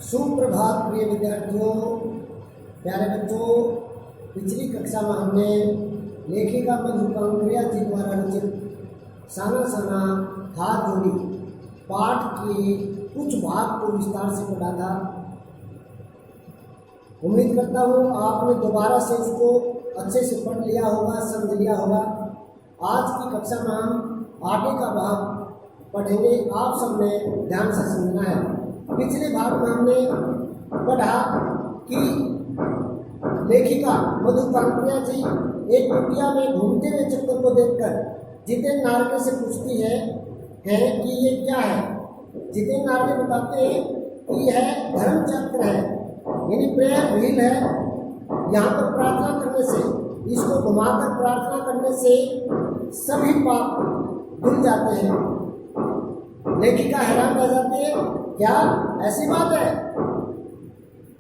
सुप्रभात प्रिय विद्यार्थियों, प्यारे बच्चों। पिछली कक्षा में हमने लेखिका मधुपांक्रिया जी द्वारा रचित साना साना हाथ जोड़ी पाठ के कुछ भाग को विस्तार से पढ़ा था। उम्मीद करता हूँ आपने दोबारा से उसको अच्छे से पढ़ लिया होगा, समझ लिया होगा। आज की कक्षा में हम आगे का भाग पढ़ेंगे। आप सबने ध्यान से सुनना है। पिछले भाग में हमने पढ़ा कि लेखिका मधुपांक्रिया जी एक कुटिया में घूमते हुए चक्कर को देखकर जितेंद्र नार्गे से पूछती है कि ये क्या है। जितेंद्र नार्गे बताते हैं कि यह धर्म चक्र है, यानी प्रेयर व्हील है। यहाँ पर प्रार्थना करने से, इसको घुमाकर प्रार्थना करने से सभी पाप धुल जाते हैं। लेखिका हैरान रह जाती है, क्या ऐसी बात है?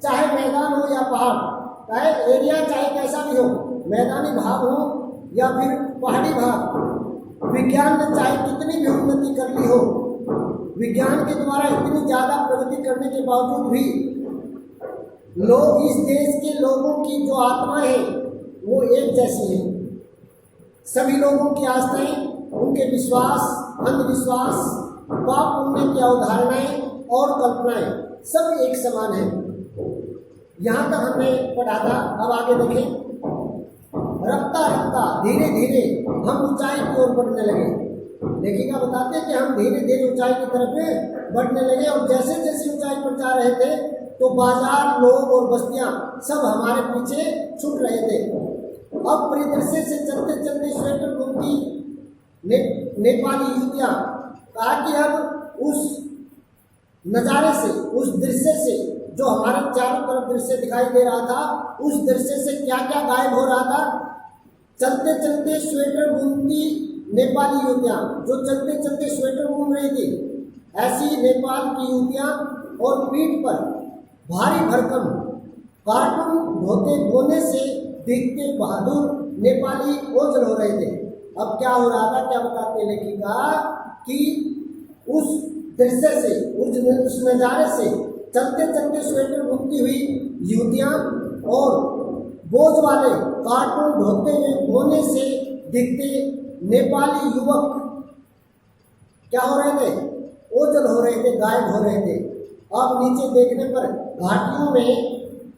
चाहे मैदान हो या पहाड़, चाहे एरिया चाहे कैसा भी हो, मैदानी भाग हो या फिर पहाड़ी भाग, विज्ञान ने चाहे कितनी भी उन्नति कर ली हो, विज्ञान के द्वारा इतनी ज़्यादा प्रगति करने के बावजूद भी लोग, इस देश के लोगों की जो आत्माएं हैं वो एक जैसी हैं। सभी लोगों की आस्थाएं, उनके विश्वास, अंधविश्वास, पाप पुण्य की अवधारणाएं और कल्पनाएं सब एक समान हैं। यहाँ तक हमने पढ़ा था। अब आगे देखें। रफ्ता रफ्ता धीरे धीरे हम ऊंचाई की ओर बढ़ने लगे। लेखिका बताते हैं कि हम धीरे धीरे ऊंचाई की तरफ बढ़ने लगे और जैसे जैसे ऊंचाई पर जा रहे थे तो बाजार, लोग और बस्तियां सब हमारे पीछे छूट रहे थे। अब परिदृश्य से चलते चलते स्वेटर बुनती नेपाली युवतियां कहा कि अब उस नज़ारे से, उस दृश्य से, जो हमारे चारों तरफ दृश्य दिखाई दे रहा था, उस दृश्य से क्या क्या गायब हो रहा था। चलते चलते स्वेटर बुनती नेपाली युवतियां, जो चलते चलते स्वेटर बुन रही थी, ऐसी नेपाल की युवतियां और पीठ पर भारी भरकम कार्टून धोते बोने से दिखते बहादुर नेपाली ओझल हो रहे थे। अब क्या हो रहा था, क्या बताते लेखिका कि उस दृश्य से, उस नज़ारे से चलते चलते स्वेटर बुनती हुई युवतियां और बोझ वाले कार्टून ढोते हुए बोने से दिखते नेपाली युवक क्या हो रहे थे? ओझल हो रहे थे, गायब हो रहे थे। अब नीचे देखने पर घाटियों में,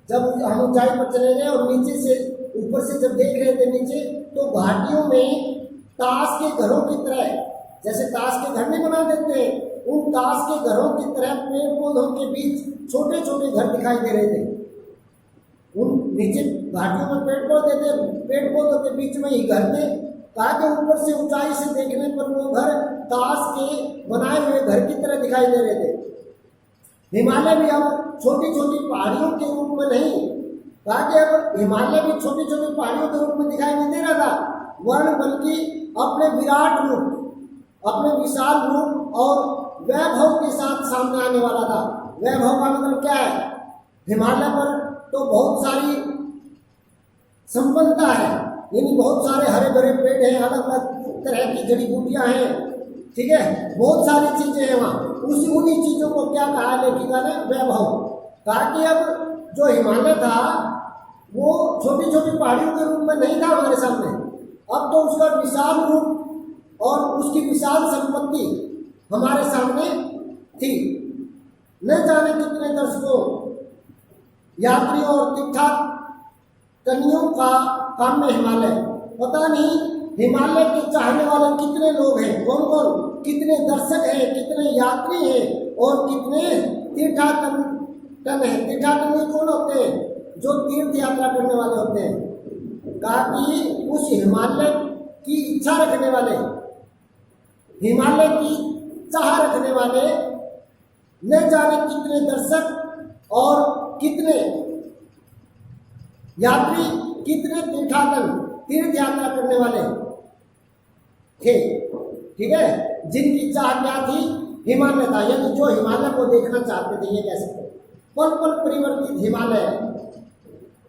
जब हम ऊंचाई पर चले गए और नीचे से, ऊपर से जब देख रहे थे नीचे, तो घाटियों में ताश के घरों की तरह, जैसे ताश के घर नहीं बना देते हैं, उन ताश के घरों की तरह पेड़ पौधों के बीच छोटे छोटे घर दिखाई दे रहे थे। उन नीचे घाटियों में पेड़ पौधे थे, पेड़ पौधों के बीच में ही घर थे, ताकि ऊपर से ऊंचाई से देखने पर वो घर ताश के बनाए हुए घर की तरह दिखाई दे रहे थे। हिमालय भी अब छोटी छोटी पहाड़ियों के रूप में नहीं, ताकि अब हिमालय भी छोटी छोटी पहाड़ियों के रूप में दिखाई नहीं दे रहा था, वर्ण बल्कि अपने विराट रूप, अपने विशाल रूप और वैभव के साथ सामने आने वाला था। वैभव का मतलब क्या है? हिमालय पर तो बहुत सारी संपन्नता है, यानी बहुत सारे हरे भरे पेड़ हैं, अलग अलग तरह की जड़ी बूटियां हैं, ठीक है, बहुत सारी चीजें हैं वहाँ। उन्हीं चीजों को क्या कहा लेखिका ने? वैभव। कहा कि अब जो हिमालय था वो छोटी छोटी पहाड़ियों के रूप में नहीं था हमारे सामने, अब तो उसका विशाल रूप और उसकी विशाल संपत्ति हमारे सामने थी। न जाने कितने दर्शकों, यात्रियों और तीर्थाटनियों का काम में हिमालय, पता नहीं हिमालय के चाहने वाले कितने लोग हैं, कौन कौन, कितने दर्शक हैं, कितने यात्री हैं और कितने तीर्थाटन हैं। तीर्थाटनी कौन होते हैं? जो तीर्थ यात्रा करने वाले होते हैं। कहा कि उस हिमालय की इच्छा रखने वाले, हिमालय की चाह रखने वाले न जाने कितने दर्शक और कितने यात्री, कितने तीर्थ यात्रा करने वाले थे, ठीक है, जिनकी चाह क्या थी? हिमालय था, यानी जो हिमालय को देखना चाहते थे। ये कह सकते हैं पल पल परिवर्तित हिमालय,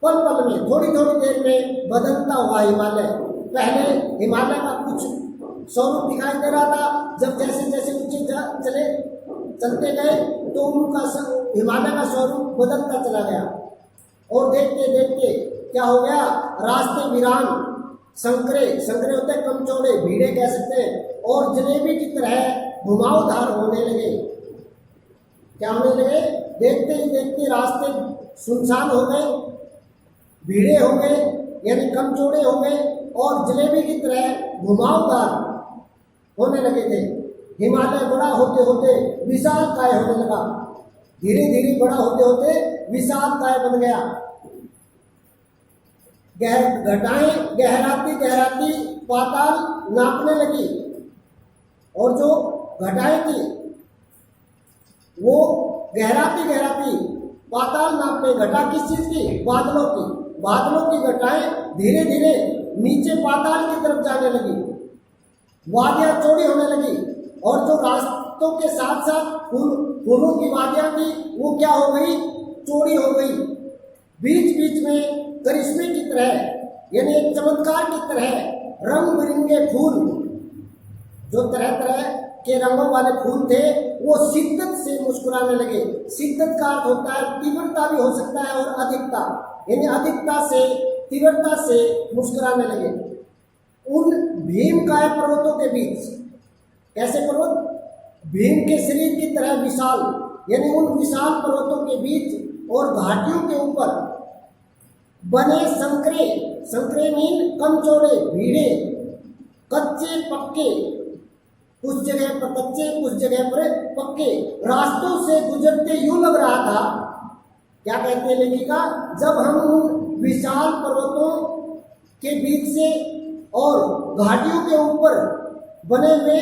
पल पल में, थोड़ी थोड़ी देर में बदलता हुआ हिमालय। पहले हिमालय का कुछ स्वरूप दिखाई दे रहा था, जब जैसे जैसे ऊंचे चलते गए तो हिमालय का स्वरूप बदलता चला गया। और देखते देखते क्या हो गया, रास्ते वीरान, संकरे संकरे होते कम चौड़े, भीड़े कह सकते हैं, और जलेबी की तरह घुमावदार होने लगे। क्या होने लगे, देखते ही देखते रास्ते सुनसान हो गए, भीड़े हो गए यानी कम चौड़े हो गए, और जलेबी की तरह घुमावदार होने लगे थे। हिमालय बड़ा होते होते विशाल काय होने लगा, धीरे धीरे बड़ा होते होते विशाल काय बन गया। घटाएं गहराती गहराती पाताल नापने लगी, और जो घटाएं थी वो गहराती गहराती पाताल नापने, घटा किस चीज की, बादलों की, बादलों की घटाएं धीरे धीरे नीचे पाताल की तरफ जाने लगी, वादियां चौड़ी होने लगी, और जो रास्तों के साथ साथ फूलों की वादियां थी वो क्या हो गई, चौड़ी हो गई। बीच बीच में करिश्मे की तरह यानी एक चमत्कार की तरह रंग बिरंगे फूल, जो तरह तरह के रंगों वाले फूल थे, वो शिद्दत से मुस्कुराने लगे। शिद्दत का अर्थ होता है तीव्रता भी हो सकता है और अधिकता, यानी अधिकता से तीव्रता से मुस्कुराने लगे। उन भीमकाय पर्वतों के बीच, कैसे पर्वत, भीम के शरीर की तरह विशाल, यानी उन विशाल पर्वतों के बीच और घाटियों के ऊपर बने संकरे, संकरे मीन कम चौड़े, भीड़े, कच्चे पक्के, कुछ जगह पर कच्चे कुछ जगह पर पक्के रास्तों से गुजरते यूं लग रहा था। क्या कहते हैं लेखिका, जब हम उन विशाल पर्वतों के बीच से और घाटियों के ऊपर बने हुए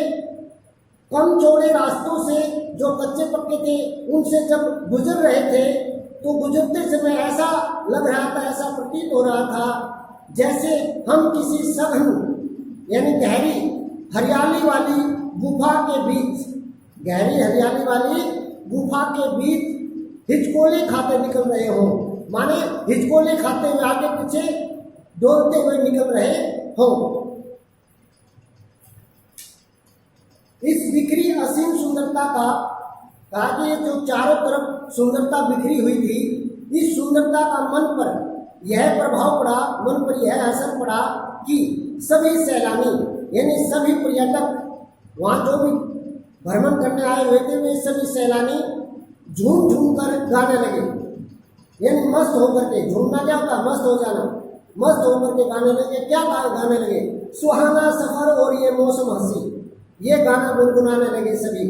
कम चौड़े रास्तों से जो कच्चे पक्के थे उनसे जब गुजर रहे थे, तो गुजरते समय ऐसा लग रहा था, ऐसा प्रतीत हो रहा था जैसे हम किसी सघन यानी गहरी हरियाली वाली गुफा के बीच, गहरी हरियाली वाली गुफा के बीच हिचकोले खाते निकल रहे हो, माने हिचकोले खाते हुए आगे पीछे डोलते हुए निकल रहे हो। इस बिखरी असीम सुंदरता का कहा कि ये जो चारों तरफ सुंदरता बिखरी हुई थी, इस सुंदरता का मन पर यह प्रभाव पड़ा, मन पर यह असर पड़ा कि सभी सैलानी यानी सभी पर्यटक, वहाँ जो भी भ्रमण करने आए हुए थे, वे सभी सैलानी झूम झूम कर गाने लगे, यानी मस्त होकर के, झूमना क्या होता, मस्त हो जाना, मस्त होकर के गाने लगे। क्या गाने लगे, सुहाना सफर और ये मौसम हंसी, ये गाना गुनगुनाने लगे सभी।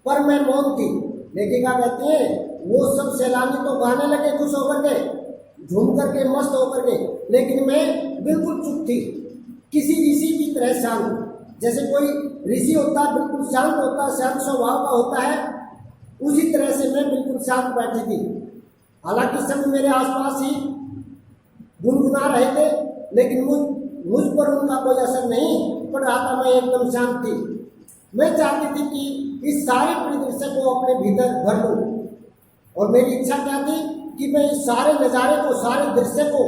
पर मैं मौन थी। लेखिका कहती है वो सब सैलानी तो गाने लगे खुश होकर के, झूम करके, मस्त होकर के, लेकिन मैं बिल्कुल चुप थी, किसी ऋषि की तरह शांत। जैसे कोई ऋषि होता है बिल्कुल शांत होता है, शांत स्वभाव का होता है, उसी तरह से मैं बिल्कुल शांत बैठी थी। हालांकि सब मेरे आसपास ही गुनगुना रहे थे, लेकिन मुझ पर उनका कोई असर नहीं पड़ रहा था, मैं एकदम शांत थी। मैं चाहती थी कि इस सारे परिदृश्य को अपने भीतर भर लूं, और मेरी इच्छा क्या थी कि मैं इस सारे नज़ारे को, सारे दृश्य को,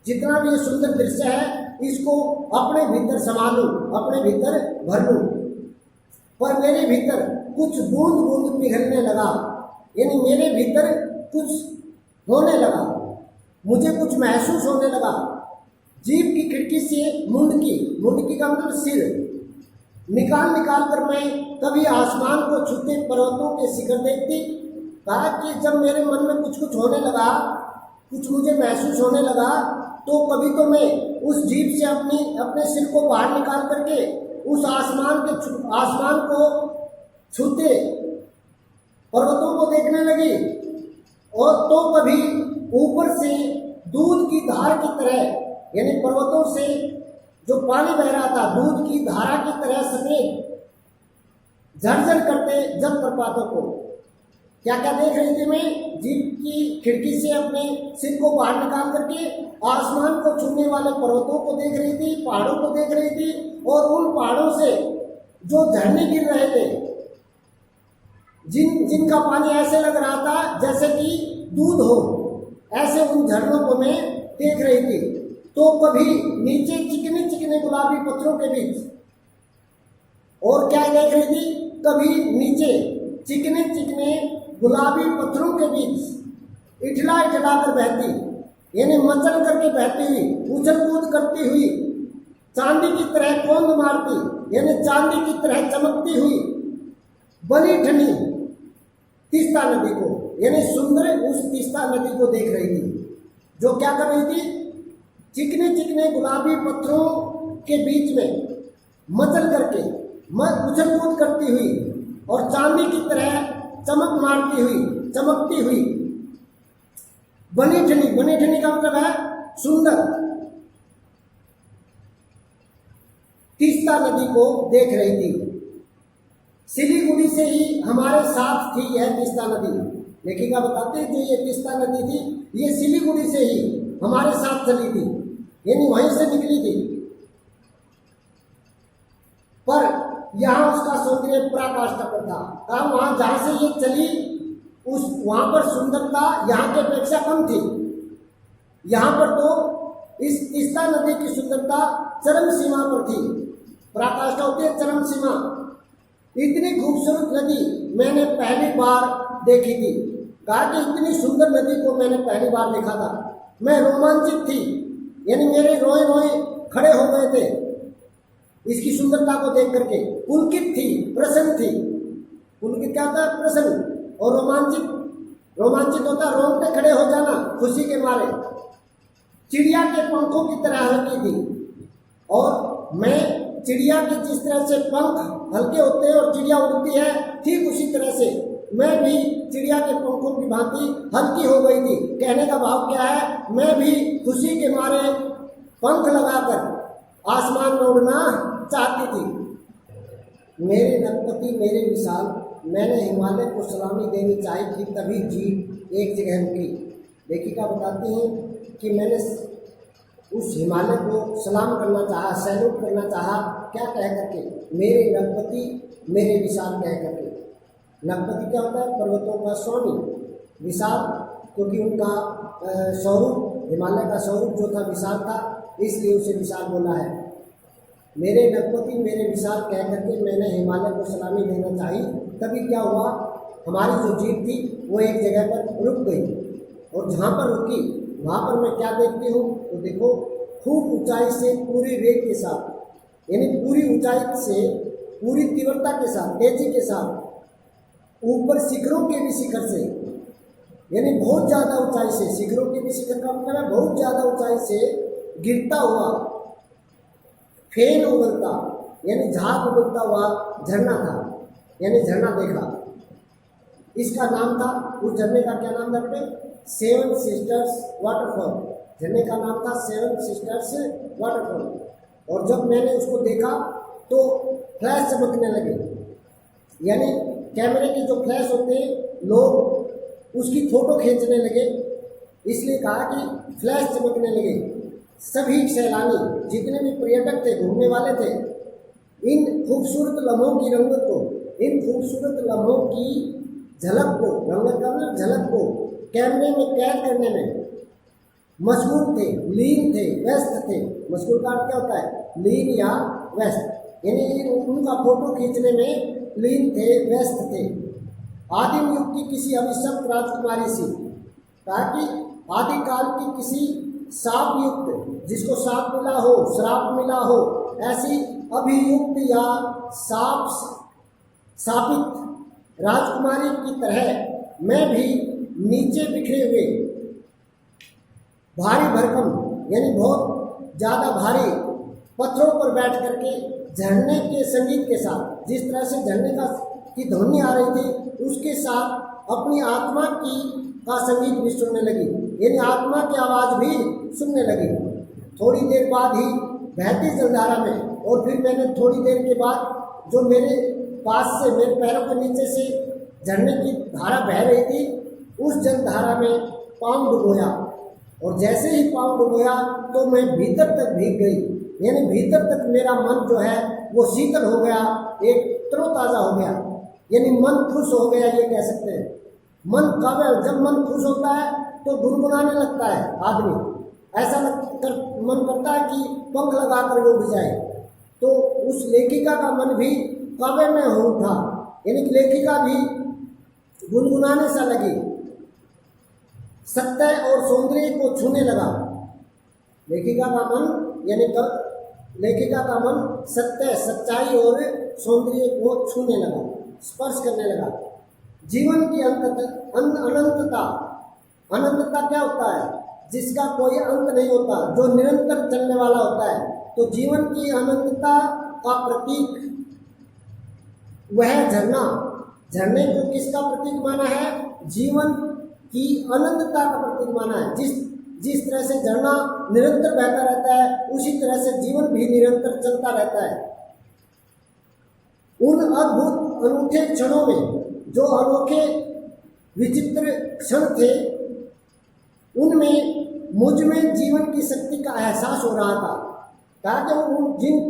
जितना भी ये सुंदर दृश्य है, इसको अपने भीतर संभालूं, अपने भीतर भर लूं। पर मेरे भीतर कुछ बूंद बूंद पिघलने लगा, यानी मेरे भीतर कुछ होने लगा, मुझे कुछ महसूस होने लगा। जीभ की खिड़की से मुंडकी का मतलब सिर निकाल कर मैं कभी आसमान को छूते पर्वतों के शिखर देखती। कहा कि जब मेरे मन में कुछ होने लगा, कुछ मुझे महसूस होने लगा, तो कभी तो मैं उस जीभ से अपने सिर को बाहर निकाल करके उस आसमान को छूते पर्वतों को देखने लगी, और तो कभी ऊपर से दूध की धार की तरह, यानी पर्वतों से जो पानी बह रहा था दूध की धारा की तरह सफेद झरझर करते जल प्रपातों को। क्या क्या देख रही थी मैं, जीप की खिड़की से अपने सिर को बाहर निकाल करके आसमान को छूने वाले पर्वतों को देख रही थी, पहाड़ों को देख रही थी, और उन पहाड़ों से जो झरने गिर रहे थे, जिनका पानी ऐसे लग रहा था जैसे कि दूध हो, ऐसे उन झरनों को मैं देख रही थी। तो कभी नीचे चिकने चिकने गुलाबी पत्थरों के बीच, और क्या देख रही थी, कभी नीचे चिकने चिकने गुलाबी पत्थरों के बीच इठला इठला कर बहती, यानी मचल करके बहती हुई, उछल कूद करती हुई, चांदी की तरह कौंद मारती, यानी चांदी की तरह चमकती हुई बनी ठनी तीस्ता नदी को, यानी सुंदर उस तीस्ता नदी को देख रही थी, जो क्या कर रही थी, चिकने चिकने गुलाबी पत्थरों के बीच में मचल करके उछल कूद करती हुई और चांदी की तरह चमक मारती हुई, चमकती हुई बनी ठनी का मतलब है सुंदर तीस्ता नदी को देख रही थी। सिलीगुड़ी से ही हमारे साथ थी यह तीस्ता नदी। लेखिका बताते हैं जो ये तीस्ता नदी थी, ये सिलीगुड़ी से ही हमारे साथ चली थी, यानी वहीं से निकली थी, पर यहाँ उसका सौंदर्य पराकाष्ठा पर था। काम वहां जहां से ये चली उस वहां पर सुंदरता यहाँ के अपेक्षा कम थी। यहाँ पर तो इस तीस्ता नदी की सुंदरता चरम सीमा पर थी। पराकाष्ठा होती है चरम सीमा। इतनी खूबसूरत नदी मैंने पहली बार देखी थी। कहा कि इतनी सुंदर नदी को मैंने पहली बार देखा था। मैं रोमांचित थी, यानी मेरे रोए रोए खड़े हो गए थे इसकी सुंदरता को देख करके। पुलकित थी, प्रसन्न थी। पुलकित क्या होता है? प्रसन्न। और रोमांचित होता है रोंगटे खड़े हो जाना खुशी के मारे। चिड़िया के पंखों की तरह हल्की थी, और मैं चिड़िया के जिस तरह से पंख हल्के होते हैं और चिड़िया उड़ती है, ठीक उसी तरह से मैं भी चिड़िया के पंखों की भांति हल्की हो गई थी। कहने का भाव क्या है? मैं भी खुशी के मारे पंख लगाकर आसमान में उड़ना चाहती थी। मेरे नरपति मेरे विशाल, मैंने हिमालय को सलामी देनी चाहिए थी, तभी जीप एक जगह रुकी। लेखिका बताती हैं कि मैंने उस हिमालय को सलाम करना चाहा, सैल्यूट करना चाहा। क्या कह करके? मेरे नरपति मेरे विशाल कह करके। नरपति क्या होता है? पर्वतों का स्वामी। विशाल क्योंकि उनका स्वरूप, हिमालय का स्वरूप जो था विशाल था, इसलिए उसे विशाल बोला है। मेरे नरपति मेरे विशाल कह करके मैंने हिमालय को सलामी देना चाहिए। तभी क्या हुआ, हमारी जो जीप थी वो एक जगह पर रुक गई, और जहाँ पर रुकी वहाँ पर मैं क्या देखती हूँ, तो देखो खूब ऊंचाई से पूरी वेग के साथ, यानी पूरी ऊंचाई से पूरी तीव्रता के साथ, तेजी के साथ, ऊपर शिखरों के भी शिखर से, यानी बहुत ज़्यादा ऊंचाई से, शिखरों के भी शिखर का मतलब है बहुत ज़्यादा ऊंचाई से गिरता हुआ फेन उगलता, यानी झाग उगलता हुआ झरना था, यानी झरना देखा। इसका नाम था, उस झरने का क्या नाम था बेटे? Seven sisters waterfall. झरने का नाम था सेवन सिस्टर्स वाटरफॉल। और जब मैंने उसको देखा तो फ्लैश चमकने लगे, यानी कैमरे के जो फ्लैश होते हैं, लोग उसकी फोटो खींचने लगे, इसलिए कहा कि फ्लैश चमकने लगे। सभी सैलानी जितने भी पर्यटक थे, घूमने वाले थे, इन खूबसूरत लम्हों की रंगत को, इन खूबसूरत लम्हों की झलक को, रंगत का मतलब झलक को कैमरे में कैद करने में मशगूल थे, लीन थे, व्यस्त थे। मशगूल का अर्थ क्या होता है? लीन या व्यस्त, यानी उनका फोटो खींचने में लीन थे, व्यस्त थे। आदिम युग की किसी अभिशप्त राजकुमारी सी, ताकि आदिकाल की किसी शाप युक्त, जिसको शाप मिला हो, श्राप मिला हो, ऐसी अभियुक्त या शापित राजकुमारी की तरह मैं भी नीचे बिखरे हुए भारी भरकम, यानी बहुत ज़्यादा भारी पत्थरों पर बैठ करके झरने के संगीत के साथ, जिस तरह से झरने की ध्वनि आ रही थी, उसके साथ अपनी आत्मा का संगीत भी सुनने लगी, यानी आत्मा की आवाज़ भी सुनने लगी। थोड़ी देर बाद ही बहती जलधारा में, और फिर मैंने थोड़ी देर के बाद जो मेरे पास से, मेरे पैरों के नीचे से झरने की धारा बह रही थी, उस जलधारा में पाँव डुबोया, और जैसे ही पाँव डुबोया तो मैं भीतर तक भीग गई, यानी भीतर तक मेरा मन जो है वो शीतल हो गया, एक तरोताज़ा हो गया, यानी मन खुश हो गया, ये कह सकते हैं। मन जब मन खुश होता है तो गुनगुनाने लगता है आदमी, ऐसा मन करता है कि पंख लगाकर वो उड़ जाए। तो उस लेखिका का मन भी काव्य में हो उठा, यानी लेखिका भी गुनगुनाने सा लगी, सत्य और सौंदर्य को छूने लगा। लेखिका का मन यानी लेखिका का मन सत्य, सच्चाई और सौंदर्य को छूने लगा, स्पर्श करने लगा। जीवन की अनंतता, अनंतता क्या होता है? जिसका कोई अंत नहीं होता, जो निरंतर चलने वाला होता है। तो जीवन की अनंतता का प्रतीक वह झरना, झरने को किसका प्रतीक माना है? जीवन की अनंतता का प्रतीक माना है। जिस तरह से झरना निरंतर बहता रहता है, उसी तरह से जीवन भी निरंतर चलता रहता है। उन अद्भुत अनूठे क्षणों में, जो अनोखे विचित्र क्षण थे, उनमें मुझ में जीवन की शक्ति का एहसास हो रहा था। ताकि जिन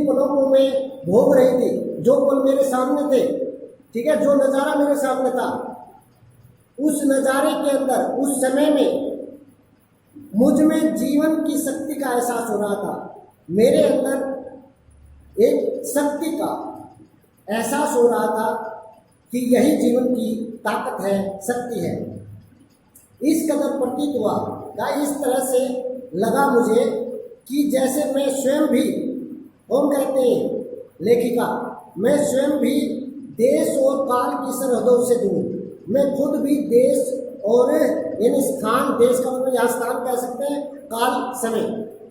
पलों को मैं भोग रही थी, जो पल मेरे सामने थे, ठीक है, जो नज़ारा मेरे सामने था, उस नज़ारे के अंदर, उस समय में मुझ में जीवन की शक्ति का एहसास हो रहा था। मेरे अंदर एक शक्ति का एहसास हो रहा था कि यही जीवन की ताकत है, शक्ति है। इस कदर प्रतीत हुआ या इस तरह से लगा मुझे कि जैसे मैं स्वयं भी, हम कहते हैं लेखिका, मैं स्वयं भी देश और काल की सरहदों से दूर, मैं खुद भी देश और यानी स्थान, देश का मतलब यहाँ स्थान कह सकते हैं, काल समय,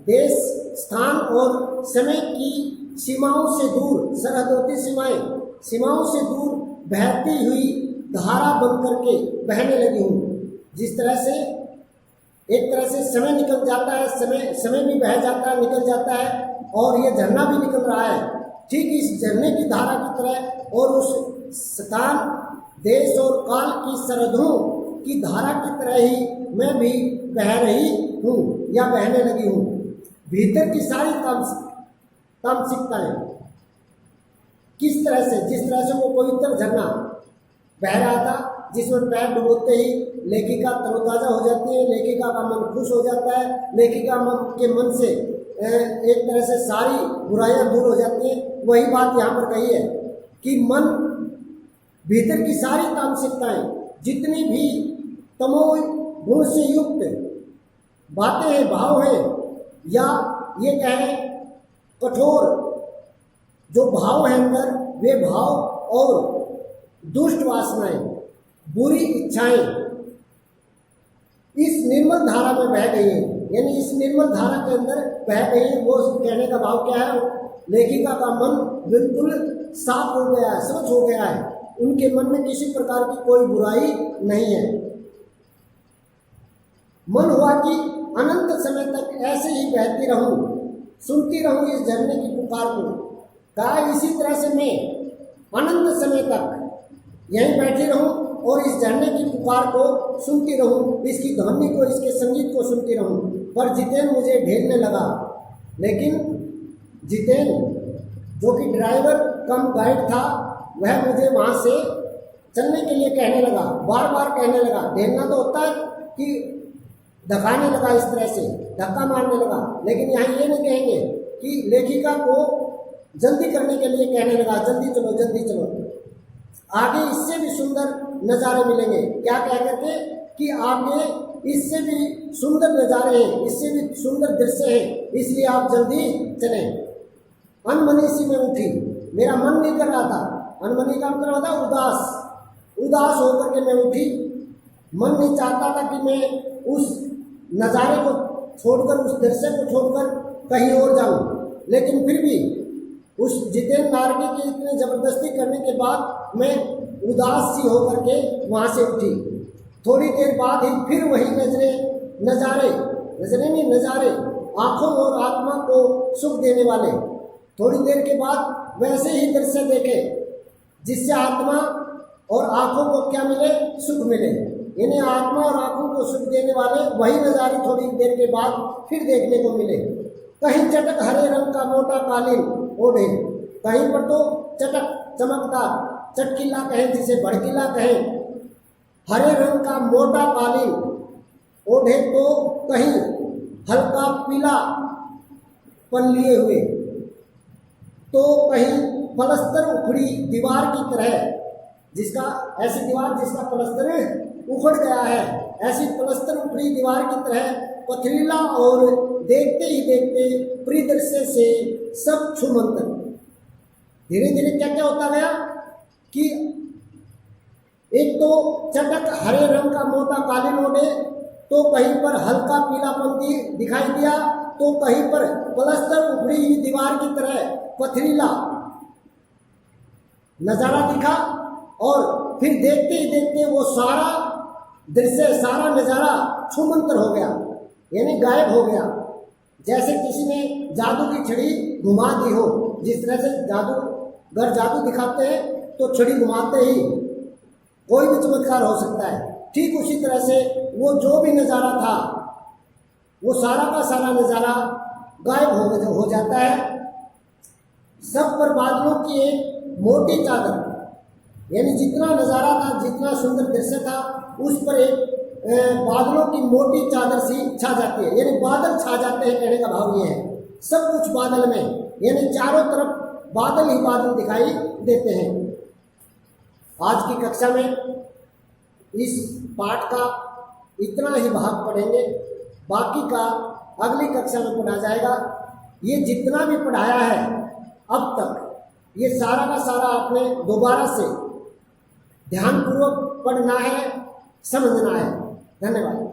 देश स्थान और समय की सीमाओं से दूर, सरहदों सीमाओं से दूर बहती हुई धारा बन करके बहने लगी हूँ। जिस तरह से एक तरह से समय निकल जाता है, समय भी बह जाता है, निकल जाता है, और ये झरना भी निकल रहा है, ठीक इस झरने की धारा की तरह, और उस स्थान, देश और काल की सरहदों की धारा की तरह ही मैं भी बह रही हूँ या बहने लगी हूँ। भीतर की सारी तामसिकताएं किस तरह से, जिस तरह से वो पवित्र झरना बह रहा था, जिसमें पैर डुबोते ही लेखिका तरोताजा हो जाती है, लेखिका का मन खुश हो जाता है, लेखिका के मन से एक तरह से सारी बुराइयां दूर हो जाती हैं। वही बात यहाँ पर कही है कि मन, भीतर की सारी तामसिकताएं, जितनी भी तमो गुण से युक्त बातें हैं, भाव हैं, या ये कहें कठोर जो भाव हैं अंदर, वे भाव और दुष्ट वासनाएं, बुरी इच्छाएं इस निर्मल धारा में बह गई हैं, यानी इस निर्मल धारा के अंदर बह गई है। वो कहने का भाव क्या है? लेखिका का मन बिल्कुल साफ हो गया है, स्वच्छ हो गया है, उनके मन में किसी प्रकार की कोई बुराई नहीं है। मन हुआ कि अनंत समय तक ऐसे ही बहती रहूं, सुनती रहूं इस झरने की पुकार को। कहा इसी तरह से मैं अनंत समय तक यहीं बैठी रहूं और इस झरने की पुकार को सुनती रहूं, इसकी ध्वनि को, इसके संगीत को सुनती रहूं। पर जितेन मुझे ढेरने लगा, लेकिन जितेन जो कि ड्राइवर कम गाइड था, वह मुझे वहाँ से चलने के लिए कहने लगा, बार बार कहने लगा। ढेरना तो होता है कि धकाने लगा, इस तरह से धक्का मारने लगा, लेकिन यहाँ ये नहीं कहेंगे कि लेखिका को जल्दी करने के लिए कहने लगा, जल्दी चलो जल्दी चलो, आगे इससे भी सुंदर नज़ारे मिलेंगे। क्या कह करके कि आगे इससे भी सुंदर नज़ारे हैं, इससे भी सुंदर दृश्य हैं, इसलिए आप जल्दी चलें। अनमनी सी में उठी, मेरा मन नहीं कर रहा था। अनमनी का मतलब होता है उदास होकर के मैं उठी। मन नहीं चाहता था कि मैं उस नज़ारे को छोड़कर, उस दृश्य को छोड़कर कहीं और जाऊं, लेकिन फिर भी उस जितेन नारगे की इतनी ज़बरदस्ती करने के बाद मैं उदास सी होकर के वहाँ से उठी। थोड़ी देर बाद ही फिर वही नज़ारे आँखों और आत्मा को सुख देने वाले, थोड़ी देर के बाद वैसे ही दृश्य देखे जिससे आत्मा और आँखों को क्या मिले? सुख मिले। यानी आत्मा और आँखों को सुख देने वाले वही नज़ारे थोड़ी देर के बाद फिर देखने को मिले। कहीं चटक हरे रंग का मोटा कालीन ओढ़े, कहीं पर तो चटक चमकदार चटकीला कहें, जिसे भड़कीला कहें, हरे रंग का मोटा कालीन ओढ़े, तो कहीं हल्का पीला पन लिए हुए, तो कहीं पलस्तर उखड़ी दीवार की तरह जिसका ऐसी दीवार जिसका प्लस्तर उखड़ गया है, ऐसी प्लस्तर उखड़ी दीवार की तरह पथरीला और देखते ही देखते परिदृश्य से सब छुमंतर। धीरे धीरे क्या क्या होता गया कि एक तो चटक हरे रंग का मोटा कालीन ओढ़े, तो कहीं पर हल्का पीलापन दिखाई दिया, तो कहीं पर प्लस्तर उखड़ी हुई दीवार की तरह पथरीला नजारा दिखा। और फिर देखते ही देखते वो सारा दृश्य, सारा नजारा छूमंतर हो गया, यानी गायब हो गया। जैसे किसी ने जादू की छड़ी घुमा दी हो, जिस तरह से जादूगर जादू दिखाते हैं तो छड़ी घुमाते ही कोई भी चमत्कार हो सकता है, ठीक उसी तरह से वो जो भी नज़ारा था वो सारा का सारा नज़ारा गायब हो जाता है। सब पर बादलों की एक मोटी चादर, यानी जितना नज़ारा था, जितना सुंदर दृश्य था, उस पर एक बादलों की मोटी चादर सी छा जाती है, यानी बादल छा जाते हैं। कहने का भाव ये है, सब कुछ बादल में, यानी चारों तरफ बादल ही बादल दिखाई देते हैं। आज की कक्षा में इस पाठ का इतना ही भाग पढ़ेंगे, बाकी का अगली कक्षा में पढ़ा जाएगा। ये जितना भी पढ़ाया है अब तक, ये सारा का सारा आपने दोबारा से ध्यानपूर्वक पढ़ना है, समझना है। धन्यवाद।